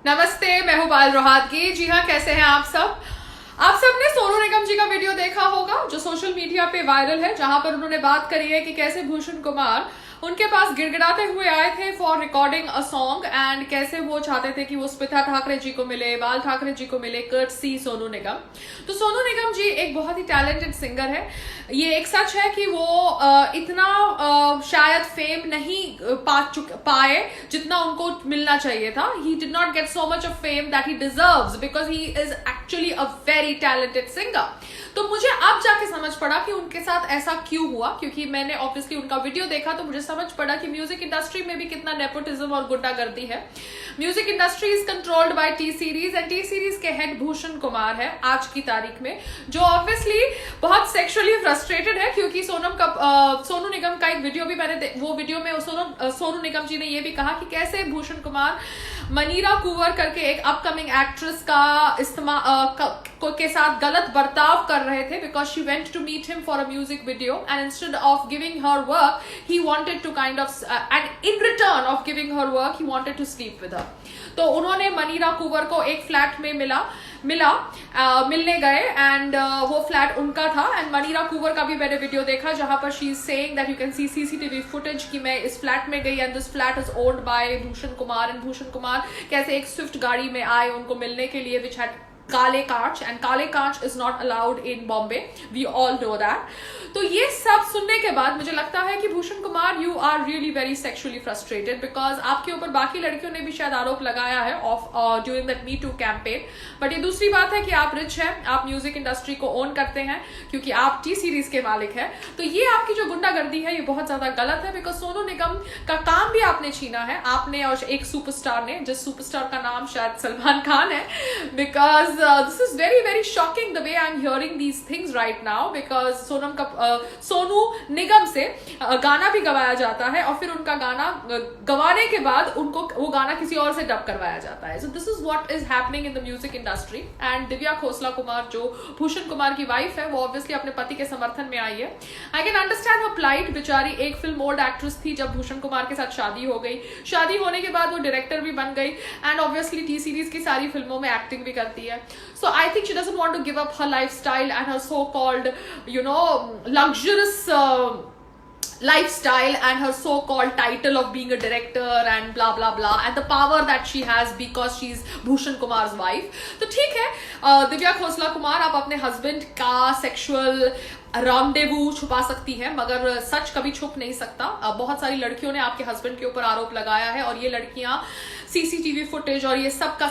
नमस्ते, मैं हूं पायल रोहातगी। जी हाँ, कैसे हैं आप सब? आप सबने सोनू निगम जी का वीडियो देखा होगा जो सोशल मीडिया पे वायरल है, जहां पर उन्होंने बात करी है कि कैसे भूषण कुमार उनके पास गिड़गिड़ाते हुए आए थे for recording a song, and कैसे वो चाहते थे कि वो स्मिता ठाकरे जी को मिले, बाल ठाकरे जी को मिले, कर्टसी सोनू निगम। तो सोनू निगम जी एक बहुत ही टैलेंटेड सिंगर है। ये एक सच है कि वो इतना शायद फेम नहीं पाए जितना उनको मिलना चाहिए था। He did not get so much of fame that he deserves because he is actually a very talented singer. तो मुझे अब जाके समझ पड़ा कि उनके साथ ऐसा क्यों हुआ, क्योंकि मैंने ऑब्वियसली उनका वीडियो देखा तो मुझे समझ पड़ा कि म्यूजिक इंडस्ट्री में भी कितना नेपोटिज्म और गुंडागर्दी है। Music industry is controlled by T series and T series के हेड भूषण कुमार है आज की तारीख में, जो ऑब्वियसली बहुत सेक्सुअली फ्रस्ट्रेटेड है, क्योंकि सोनू निगम का एक वीडियो भी मैंने वो वीडियो में सोनू निगम जी ने ये भी कहा कि कैसे भूषण कुमार मनीरा कुंवर करके एक अपकमिंग एक्ट्रेस के साथ गलत बर्ताव कर रहे थे, because she went to meet him for a music video and instead of giving her work he wanted to kind of and in return of giving her work he wanted to sleep with her. तो उन्होंने मनीरा कुंवर को एक flat में मिलने गए and वो flat उनका था। एंड मनीरा कुंवर का भी मैंने वीडियो देखा जहां पर she is saying that you can see CCTV footage कि मैं इस फ्लैट में गई and this flat is owned by Bhushan Kumar. And Bhushan Kumar कैसे एक स्विफ्ट गाड़ी में आए उनको मिलने के लिए, विच हैड काले कांच, एंड काले कांच is not allowed in Bombay, we all know that. तो ये सब सुनने के बाद मुझे लगता है कि Bhushan Kumar you are really very sexually frustrated, because आपके ऊपर बाकी लड़कियों ने भी शायद आरोप लगाया है of during that me too campaign. But ये दूसरी बात है कि आप रिच हैं, आप म्यूजिक इंडस्ट्री को ओन करते हैं क्योंकि आप टी सीरीज के मालिक हैं। तो ये आपकी जो गुंडागर्दी है ये बहुत ज्यादा गलत है, बिकॉज सोनू निगम का काम भी आपने छीना है, आपने और एक सुपरस्टार ने, जिस सुपरस्टार का नाम शायद सलमान खान है। Because this is very very shocking the way I'm hearing these things right now, because Sonu Nigam से गाना भी गवाया जाता है और फिर उनका गाना गवाने के बाद उनको वो गाना किसी और से डब करवाया जाता है। So this is what is happening in the music industry। and Divya Khosla Kumar जो भूषण कुमार की वाइफ है वो ऑब्वियसली अपने पति के समर्थन में आई है। I can understand her plight। बेचारी एक फिल्म ओल्ड एक्ट्रेस थी जब भूषण कुमार के साथ शादी हो गई, शादी होने के बाद वो डायरेक्टर भी बन गई एंड ऑब्वियसली टी सीरीज की सारी फिल्मों में एक्टिंग भी करती है। So I think she doesn't want to give up her lifestyle and her so-called, luxurious lifestyle and her so-called title of being a director and blah blah blah and the power that she has because she's Bhushan Kumar's wife। तो ठीक है, दिव्या खोसला कुमार आप अपने husband का sexual रामडेवू छुपा सकती है, मगर सच कभी छुप नहीं सकता। बहुत सारी लड़कियों ने आपके हस्बैंड के ऊपर आरोप लगाया है और ये लड़कियां सीसीटीवी फुटेज और ये सब का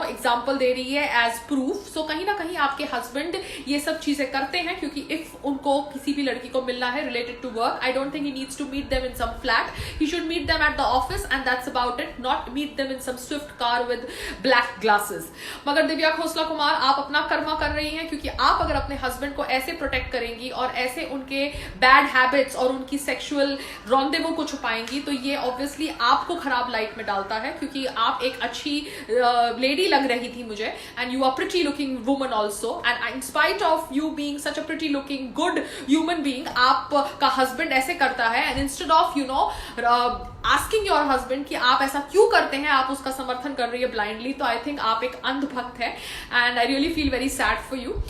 एग्जाम्पल दे रही है एज प्रूफ। सो कहीं ना कहीं आपके हस्बैंड ये सब चीजें करते हैं क्योंकि इफ उनको किसी भी लड़की को मिलना है related to work, I don't think he needs to meet them in some flat, he should meet them at the office and that's about it, not meet them in some Swift car with black glasses. मगर दिव्या खोसला कुमार आप अपना कर्मा कर रही हैं, क्योंकि आप अगर अपने हस्बैंड को ऐसे प्रोटेक्ट करेंगी और ऐसे उनके बैड हैबिट्स और उनकी सेक्सुअल रॉन्डेवो को छुपाएंगी तो ये ऑब्वियसली आपको खराब लाइट में डालता है, क्योंकि आप एक अच्छी लेडी लग रही थी मुझे and you are pretty looking woman also, and in spite of you being such a pretty looking good human being आपका हस्बैंड ऐसे करता है and instead of asking your husband कि आप ऐसा क्यों करते हैं, आप उसका समर्थन कर रही है ब्लाइंडली। तो आई थिंक आप एक अंधभक्त है and I really feel very sad for you.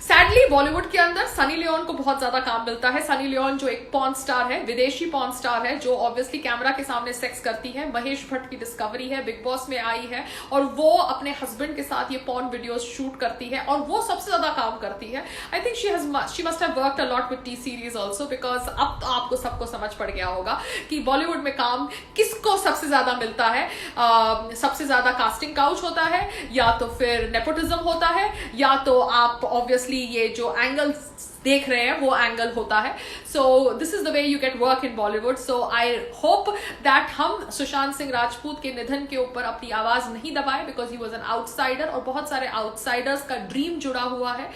Sadly Bollywood के अंदर सनी लियोन को बहुत ज्यादा काम मिलता है। सनी लियोन जो एक पॉर्न स्टार है, विदेशी पॉर्न स्टार है, जो ऑब्वियसली कैमरा के सामने सेक्स करती है। महेश भट्ट की डिस्कवरी है, बिग बॉस में आई है और वो अपने हस्बैंड के साथ ये पॉर्न वीडियोस शूट करती है और वो सबसे ज्यादा काम करती है। I think she must have worked a lot with T series also, because अब तो आपको सबको समझ पड़ गया होगा कि बॉलीवुड में काम किसको सबसे ज्यादा मिलता है। सबसे ज्यादा कास्टिंग काउच होता है, या तो फिर नेपोटिज्म होता है, या तो आप ऑब्वियसली ये जो एंगल देख रहे हैं वो एंगल होता है। So this is the way you get work in Bollywood. So I hope that हम सुशांत सिंह राजपूत के निधन के ऊपर अपनी आवाज नहीं दबाए, because he was an outsider और बहुत सारे आउटसाइडर्स का ड्रीम जुड़ा हुआ है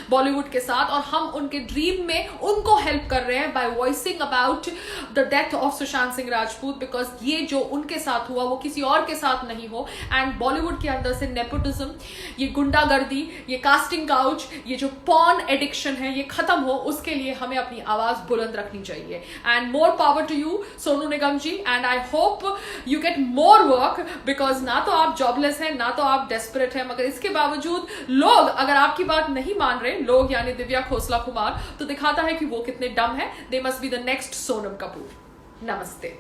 बॉलीवुड के साथ और हम उनके ड्रीम में उनको हेल्प कर रहे हैं by voicing about the death of Sushant Singh Rajput, because ये जो उनके साथ हुआ वो किसी और के साथ नहीं हो। एंड बॉलीवुड के अंदर से नेपोटिज्म, ये गुंडागर्दी, ये कास्टिंग काउच, ये जो पॉर्न एडिक्शन है, ये खत्म हो, उसके लिए हमें अपनी आवाज बुलंद रखनी चाहिए। And more power to you Sonu Nigam ji, and I hope you get more work, because ना तो आप जॉबलेस हैं, ना तो आप डेस्परेट हैं, मगर इसके बावजूद लोग अगर आपकी बात नहीं मान रहे, लोग यानी दिव्या खोसला कुमार, तो दिखाता है कि वो कितने डम है। They must be the next Sonam Kapoor. नमस्ते।